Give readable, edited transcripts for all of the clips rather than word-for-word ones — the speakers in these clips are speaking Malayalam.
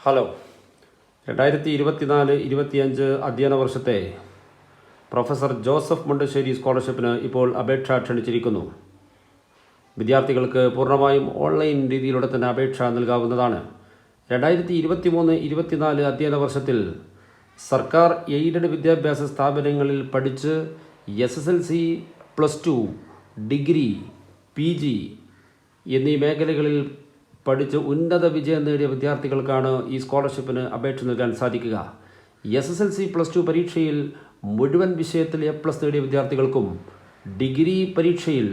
ഹലോ, 2024-25 അധ്യയന വർഷത്തെ പ്രൊഫസർ ജോസഫ് മുണ്ടശ്ശേരി സ്കോളർഷിപ്പിന് ഇപ്പോൾ അപേക്ഷ ക്ഷണിച്ചിരിക്കുന്നു. വിദ്യാർത്ഥികൾക്ക് പൂർണ്ണമായും ഓൺലൈൻ രീതിയിലൂടെ തന്നെ അപേക്ഷ നൽകാവുന്നതാണ്. 2023-24 അധ്യയന വർഷത്തിൽ സർക്കാർ എയ്ഡഡ് വിദ്യാഭ്യാസ സ്ഥാപനങ്ങളിൽ പഠിച്ച് SSLC, +2, ഡിഗ്രി, PG എന്നീ മേഖലകളിൽ പഠിച്ച് ഉന്നത വിജയം നേടിയ വിദ്യാർത്ഥികൾക്കാണ് ഈ സ്കോളർഷിപ്പിന് അപേക്ഷ നൽകാൻ സാധിക്കുക. SSLC, +2 പരീക്ഷയിൽ മുഴുവൻ വിഷയത്തിൽ A+ നേടിയ വിദ്യാർത്ഥികൾക്കും ഡിഗ്രി പരീക്ഷയിൽ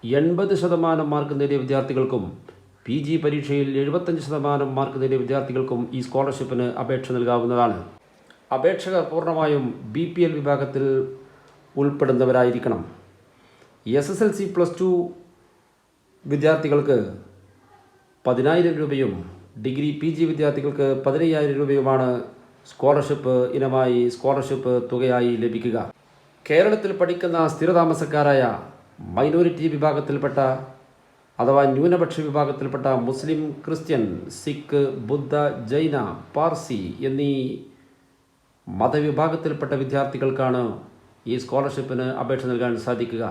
80% മാർക്ക് നേടിയ വിദ്യാർത്ഥികൾക്കും PG പരീക്ഷയിൽ 75% മാർക്ക് നേടിയ വിദ്യാർത്ഥികൾക്കും ഈ സ്കോളർഷിപ്പിന് അപേക്ഷ നൽകാവുന്നതാണ്. അപേക്ഷകർ പൂർണ്ണമായും BPL വിഭാഗത്തിൽ ഉൾപ്പെടുന്നവരായിരിക്കണം. SSLC, +2 വിദ്യാർത്ഥികൾക്ക് 10,000 രൂപയും ഡിഗ്രി PG വിദ്യാർത്ഥികൾക്ക് 15,000 രൂപയുമാണ് സ്കോളർഷിപ്പ് തുകയായി ലഭിക്കുക. കേരളത്തിൽ പഠിക്കുന്ന സ്ഥിരതാമസക്കാരായ മൈനോറിറ്റി വിഭാഗത്തിൽപ്പെട്ട അഥവാ ന്യൂനപക്ഷ വിഭാഗത്തിൽപ്പെട്ട മുസ്ലിം, ക്രിസ്ത്യൻ, സിഖ്, ബുദ്ധ, ജൈന, പാർസി എന്നീ മതവിഭാഗത്തിൽപ്പെട്ട വിദ്യാർത്ഥികൾക്കാണ് ഈ സ്കോളർഷിപ്പിന് അപേക്ഷ നൽകാൻ സാധിക്കുക.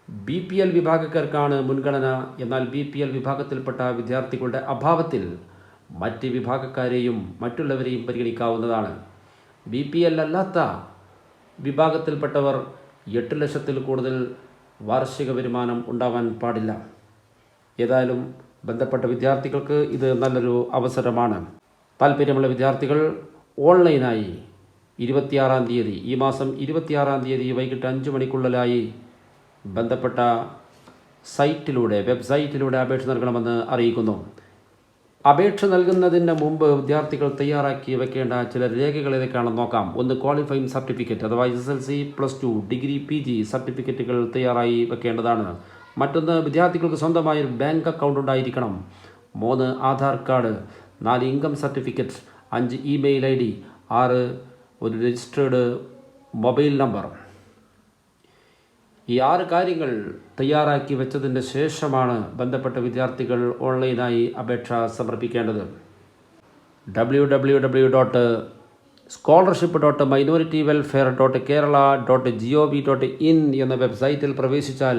BPL വിഭാഗക്കാർക്കാണ് മുൻഗണന. എന്നാൽ BPL വിഭാഗത്തിൽപ്പെട്ട വിദ്യാർത്ഥികളുടെ അഭാവത്തിൽ മറ്റ് വിഭാഗക്കാരെയും മറ്റുള്ളവരെയും പരിഗണിക്കാവുന്നതാണ്. BPL അല്ലാത്ത വിഭാഗത്തിൽപ്പെട്ടവർ 8 ലക്ഷത്തിൽ കൂടുതൽ വാർഷിക വരുമാനം ഉണ്ടാവാൻ പാടില്ല. ഏതായാലും ബന്ധപ്പെട്ട വിദ്യാർത്ഥികൾക്ക് ഇത് നല്ലൊരു അവസരമാണ്. താല്പര്യമുള്ള വിദ്യാർത്ഥികൾ ഓൺലൈനായി 26-ാം തീയതി, ഈ മാസം 26-ാം തീയതി വൈകിട്ട് 5 മണിക്കുള്ളിലായി ബന്ധപ്പെട്ട വെബ്സൈറ്റിലൂടെ അപേക്ഷ നൽകണമെന്ന് അറിയിക്കുന്നു. അപേക്ഷ നൽകുന്നതിന് മുമ്പ് വിദ്യാർത്ഥികൾ തയ്യാറാക്കി വെക്കേണ്ട ചില രേഖകൾ ഏതൊക്കെയാണെന്ന് നോക്കാം. ഒന്ന്, ക്വാളിഫയിങ് സർട്ടിഫിക്കറ്റ് അഥവാ SSLC, +2, ഡിഗ്രി, PG സർട്ടിഫിക്കറ്റുകൾ തയ്യാറായി വെക്കേണ്ടതാണ്. മറ്റൊന്ന്, വിദ്യാർത്ഥികൾക്ക് സ്വന്തമായൊരു ബാങ്ക് അക്കൗണ്ട് ഉണ്ടായിരിക്കണം. 3, Aadhaar card. 4, income certificate. 5, email ID. 6, ഒരു രജിസ്റ്റേർഡ് മൊബൈൽ നമ്പർ. ഈ 6 കാര്യങ്ങൾ തയ്യാറാക്കി വെച്ചതിന് ശേഷമാണ് ബന്ധപ്പെട്ട വിദ്യാർത്ഥികൾ ഓൺലൈനായി അപേക്ഷ സമർപ്പിക്കേണ്ടത്. www.scholarship.minorityWelfare.kerala.gov.in എന്ന വെബ്സൈറ്റിൽ പ്രവേശിച്ചാൽ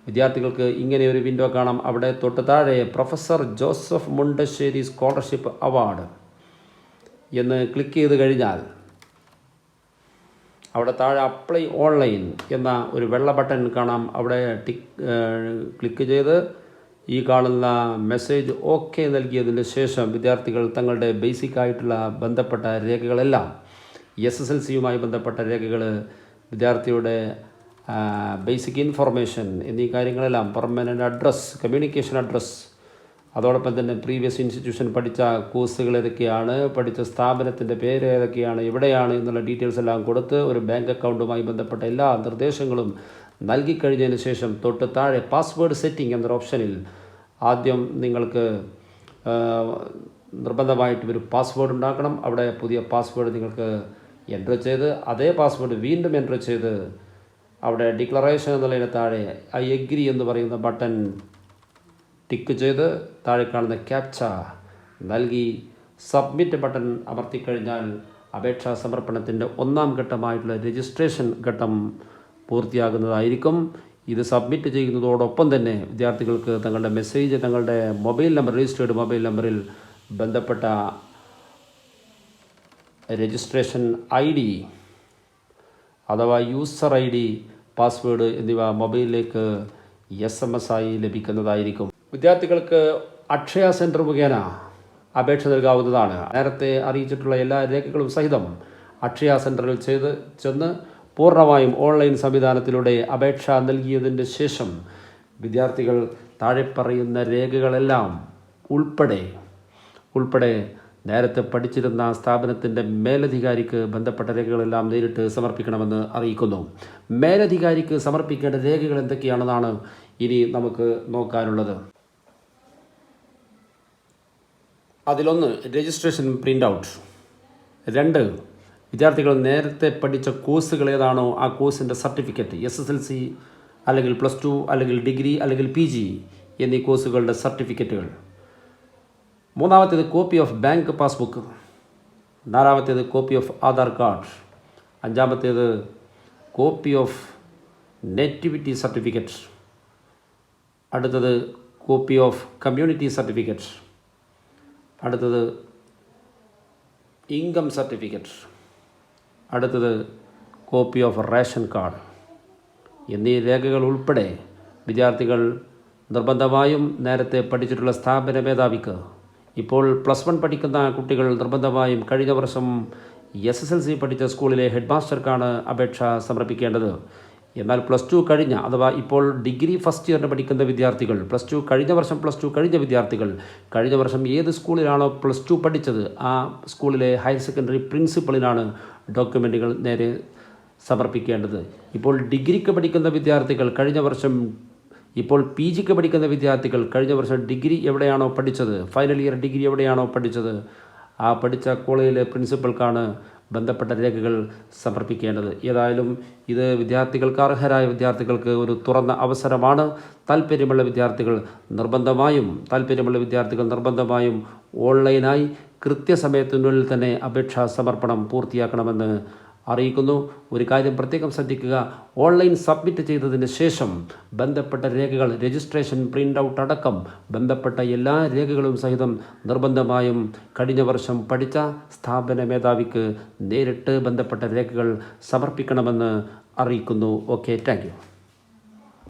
വിദ്യാർത്ഥികൾക്ക് ഇങ്ങനെ ഒരു വിൻഡോ കാണാം. അവിടെ തൊട്ട് താഴെ professor Joseph Mundassery scholarship award എന്ന് ക്ലിക്ക് ചെയ്ത് കഴിഞ്ഞാൽ അവിടെ താഴെ അപ്ലൈ ഓൺലൈൻ എന്ന ഒരു വെള്ള ബട്ടൺ കാണാം. അവിടെ ക്ലിക്ക് ചെയ്ത് ഈ കാണുന്ന മെസ്സേജ് OK നൽകിയതിന് ശേഷം വിദ്യാർത്ഥികൾ തങ്ങളുടെ ബേസിക് ആയിട്ടുള്ള ബന്ധപ്പെട്ട രേഖകളെല്ലാം, SSLCയുമായി ബന്ധപ്പെട്ട രേഖകൾ, വിദ്യാർത്ഥിയുടെ ബേസിക് ഇൻഫർമേഷൻ എന്നീ കാര്യങ്ങളെല്ലാം, പെർമനൻ്റ് അഡ്രസ്സ്, കമ്മ്യൂണിക്കേഷൻ അഡ്രസ്സ്, അതോടൊപ്പം തന്നെ പ്രീവിയസ് ഇൻസ്റ്റിറ്റ്യൂഷൻ പഠിച്ച കോഴ്സുകൾ ഏതൊക്കെയാണ്, പഠിച്ച സ്ഥാപനത്തിൻ്റെ പേര് ഏതൊക്കെയാണ്, എവിടെയാണ് എന്നുള്ള ഡീറ്റെയിൽസ് എല്ലാം കൊടുത്ത് ഒരു ബാങ്ക് അക്കൗണ്ടുമായി ബന്ധപ്പെട്ട എല്ലാ നിർദ്ദേശങ്ങളും നൽകിക്കഴിഞ്ഞതിന് ശേഷം തൊട്ട് താഴെ പാസ്വേഡ് സെറ്റിംഗ് എന്നൊരു ഓപ്ഷനിൽ ആദ്യം നിങ്ങൾക്ക് നിർബന്ധമായിട്ടും ഒരു പാസ്വേഡ് ഉണ്ടാക്കണം. അവിടെ പുതിയ പാസ്വേഡ് നിങ്ങൾക്ക് എൻ്റർ ചെയ്ത് അതേ പാസ്വേഡ് വീണ്ടും എൻ്റർ ചെയ്ത് അവിടെ ഡിക്ലറേഷൻ എന്നുള്ളതിന് താഴെ I agree എന്ന് പറയുന്ന ബട്ടൺ ടിക്ക് ചെയ്ത് താഴെ കാണുന്ന ക്യാപ്ച നൽകി സബ്മിറ്റ് ബട്ടൺ അമർത്തിക്കഴിഞ്ഞാൽ അപേക്ഷാ സമർപ്പണത്തിൻ്റെ 1ാം ഘട്ടമായിട്ടുള്ള രജിസ്ട്രേഷൻ ഘട്ടം പൂർത്തിയാകുന്നതായിരിക്കും. ഇത് സബ്മിറ്റ് ചെയ്യുന്നതോടൊപ്പം തന്നെ വിദ്യാർത്ഥികൾക്ക് തങ്ങളുടെ മെസ്സേജ്, തങ്ങളുടെ മൊബൈൽ നമ്പർ, രജിസ്റ്റേർഡ് മൊബൈൽ നമ്പറിൽ ബന്ധപ്പെട്ട രജിസ്ട്രേഷൻ ID അഥവാ യൂസർ ID, പാസ്വേഡ് എന്നിവ മൊബൈലിലേക്ക് SMS ആയി ലഭിക്കുന്നതായിരിക്കും. വിദ്യാർത്ഥികൾക്ക് അക്ഷയ സെൻറ്റർ മുഖേന അപേക്ഷ നൽകാവുന്നതാണ്. നേരത്തെ അറിയിച്ചിട്ടുള്ള എല്ലാ രേഖകളും സഹിതം അക്ഷയ സെൻറ്ററിൽ ചെന്ന് പൂർണ്ണമായും ഓൺലൈൻ സംവിധാനത്തിലൂടെ അപേക്ഷ നൽകിയതിൻ്റെ ശേഷം വിദ്യാർത്ഥികൾ താഴെ പറയുന്ന രേഖകളെല്ലാം ഉൾപ്പെടെ നേരത്തെ പഠിച്ചിരുന്ന സ്ഥാപനത്തിൻ്റെ മേലധികാരിക്ക് ബന്ധപ്പെട്ട രേഖകളെല്ലാം നേരിട്ട് സമർപ്പിക്കണമെന്ന് അറിയിക്കുന്നു. മേലധികാരിക്ക് സമർപ്പിക്കേണ്ട രേഖകൾ എന്തൊക്കെയാണെന്നാണ് ഇനി നമുക്ക് നോക്കാനുള്ളത്. അതിലൊന്ന്, രജിസ്ട്രേഷൻ പ്രിൻ്റ് ഔട്ട്. 2, വിദ്യാർത്ഥികൾ നേരത്തെ പഠിച്ച കോഴ്സുകൾ ഏതാണോ ആ കോഴ്സിൻ്റെ സർട്ടിഫിക്കറ്റ്, SSLC അല്ലെങ്കിൽ +2 അല്ലെങ്കിൽ ഡിഗ്രി അല്ലെങ്കിൽ PG എന്നീ കോഴ്സുകളുടെ സർട്ടിഫിക്കറ്റുകൾ. മൂന്നാമത്തേത് കോപ്പി ഓഫ് ബാങ്ക് പാസ്ബുക്ക്. നാലാമത്തേത് കോപ്പി ഓഫ് ആധാർ കാർഡ്. അഞ്ചാമത്തേത് കോപ്പി ഓഫ് നേറ്റിവിറ്റി സർട്ടിഫിക്കറ്റ്. അടുത്തത് കോപ്പി ഓഫ് കമ്മ്യൂണിറ്റി സർട്ടിഫിക്കറ്റ്. അടുത്തത് ഇൻകം സർട്ടിഫിക്കറ്റ്. അടുത്തത് കോപ്പി ഓഫ് റേഷൻ കാർഡ് എന്നീ രേഖകൾ ഉൾപ്പെടെ വിദ്യാർത്ഥികൾ നിർബന്ധമായും നേരത്തെ പഠിച്ചിട്ടുള്ള സ്ഥാപന മേധാവിക്ക്, ഇപ്പോൾ +1 പഠിക്കുന്ന കുട്ടികൾ നിർബന്ധമായും കഴിഞ്ഞ വർഷം SSLC പഠിച്ച സ്കൂളിലെ ഹെഡ് മാസ്റ്റർക്കാണ് അപേക്ഷ സമർപ്പിക്കേണ്ടത്. എന്നാൽ +2 കഴിഞ്ഞ അഥവാ ഇപ്പോൾ ഡിഗ്രി ഫസ്റ്റ് ഇയറിന് പഠിക്കുന്ന വിദ്യാർത്ഥികൾ, കഴിഞ്ഞ വർഷം +2 കഴിഞ്ഞ വിദ്യാർത്ഥികൾ കഴിഞ്ഞ വർഷം ഏത് സ്കൂളിലാണോ +2 പഠിച്ചത് ആ സ്കൂളിലെ ഹയർ സെക്കൻഡറി പ്രിൻസിപ്പളിനാണ് ഡോക്യുമെൻറ്റുകൾ നേരെ സമർപ്പിക്കേണ്ടത്. ഇപ്പോൾ ഡിഗ്രിക്ക് പഠിക്കുന്ന വിദ്യാർത്ഥികൾ കഴിഞ്ഞ വർഷം, ഇപ്പോൾ PGക്ക് പഠിക്കുന്ന വിദ്യാർത്ഥികൾ കഴിഞ്ഞ വർഷം ഡിഗ്രി എവിടെയാണോ പഠിച്ചത്, ഫൈനൽ ഇയർ ഡിഗ്രി എവിടെയാണോ പഠിച്ചത് ആ പഠിച്ച കോളേജിലെ പ്രിൻസിപ്പൽക്കാണ് ബന്ധപ്പെട്ട രേഖകൾ സമർപ്പിക്കേണ്ടത്. ഏതായാലും ഇത് വിദ്യാർത്ഥികൾക്ക്, അർഹരായ വിദ്യാർത്ഥികൾക്ക് ഒരു തുറന്ന അവസരമാണ്. താല്പര്യമുള്ള വിദ്യാർത്ഥികൾ നിർബന്ധമായും ഓൺലൈനായി കൃത്യസമയത്തിനുള്ളിൽ തന്നെ അപേക്ഷാ സമർപ്പണം പൂർത്തിയാക്കണമെന്ന് അറിയിക്കുന്നു. ഒരു കാര്യം പ്രത്യേകം ശ്രദ്ധിക്കുക, ഓൺലൈൻ സബ്മിറ്റ് ചെയ്തതിന് ശേഷം ബന്ധപ്പെട്ട രേഖകൾ, രജിസ്ട്രേഷൻ പ്രിൻ്റ് ഔട്ട് അടക്കം ബന്ധപ്പെട്ട എല്ലാ രേഖകളും സഹിതം നിർബന്ധമായും കഴിഞ്ഞ വർഷം പഠിച്ച സ്ഥാപന മേധാവിക്ക് നേരിട്ട് ബന്ധപ്പെട്ട രേഖകൾ സമർപ്പിക്കണമെന്ന് അറിയിക്കുന്നു. Okay, thank you.